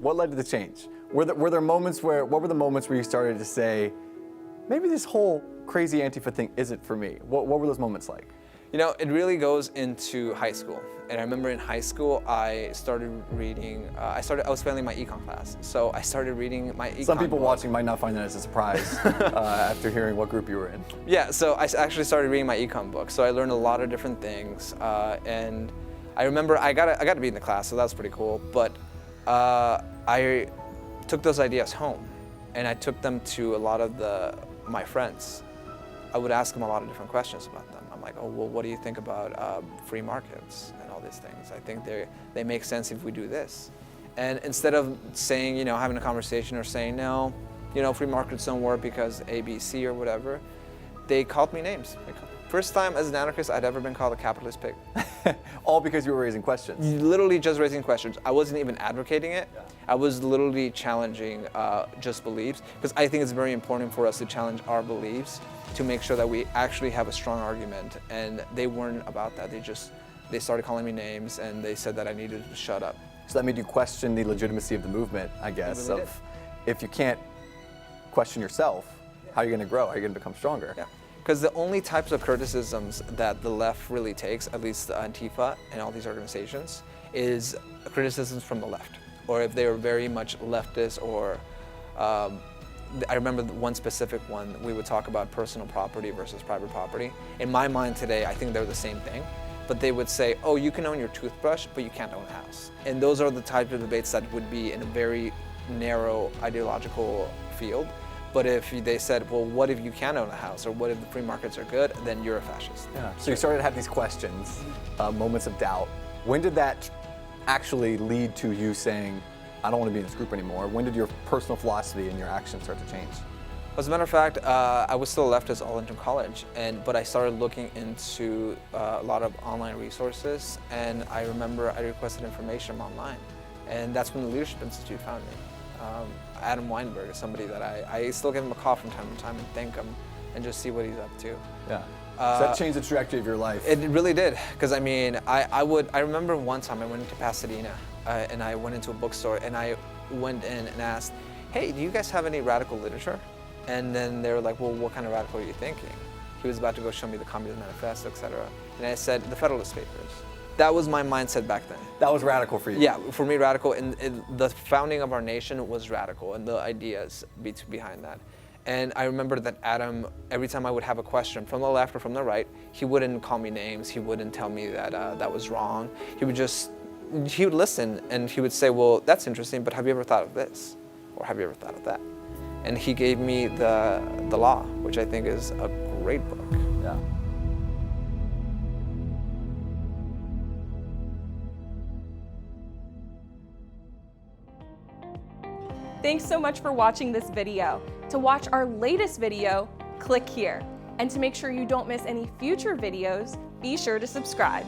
What led to the change? What were the moments where you started to say, maybe this whole crazy Antifa thing isn't for me? What were those moments like? You know, it really goes into high school. And I remember in high school, I started reading, I was failing my econ class. So I started reading my econ Some people book. watching might not find that as a surprise after hearing what group you were in. Yeah, so I actually started reading my econ book. So I learned a lot of different things. And I remember I got to be in the class, so that was pretty cool. But I took those ideas home and I took them to a lot of my friends. I would ask them a lot of different questions about them. I'm like, oh, well, what do you think about free markets and all these things? I think they make sense if we do this. And instead of saying, you know, having a conversation or saying, no, you know, free markets don't work because A, B, C or whatever, they called me names. First time as an anarchist I'd ever been called a capitalist pig. All because you were raising questions. Literally just raising questions. I wasn't even advocating it. Yeah. I was literally challenging just beliefs, because I think it's very important for us to challenge our beliefs to make sure that we actually have a strong argument. And they weren't about that. They started calling me names and they said that I needed to shut up. So that made you question the legitimacy of the movement, I guess. Really if you can't question yourself, how are you going to grow? How are you going to become stronger? Yeah. Because the only types of criticisms that the left really takes, at least Antifa and all these organizations, is criticisms from the left. Or if they are very much leftist, or I remember one specific one, we would talk about personal property versus private property. In my mind today, I think they're the same thing. But they would say, oh, you can own your toothbrush, but you can't own a house. And those are the type of debates that would be in a very narrow ideological field. But if they said, well, what if you can own a house, or what if the free markets are good, then you're a fascist. Yeah. So you started to have these questions, moments of doubt. When did that actually lead to you saying, I don't want to be in this group anymore? When did your personal philosophy and your actions start to change? As a matter of fact, I was still a leftist all into college, but I started looking into a lot of online resources, and I remember I requested information online, and that's when the Leadership Institute found me. Adam Weinberg is somebody that I still give him a call from time to time and thank him and just see what he's up to. Yeah. So that changed the trajectory of your life. It really did, because I mean, I remember one time I went into Pasadena and I went into a bookstore and I went in and asked, hey, do you guys have any radical literature? And then they were like, well, what kind of radical are you thinking? He was about to go show me the Communist Manifesto, etc. And I said, the Federalist Papers. That was my mindset back then. That was radical for you? Yeah, for me, radical. And the founding of our nation was radical, and the ideas behind that. And I remember that Adam, every time I would have a question from the left or from the right, he wouldn't call me names. He wouldn't tell me that that was wrong. He would listen, and he would say, well, that's interesting, but have you ever thought of this? Or have you ever thought of that? And he gave me the Law, which I think is a great book. Yeah. Thanks so much for watching this video. To watch our latest video, click here. And to make sure you don't miss any future videos, be sure to subscribe.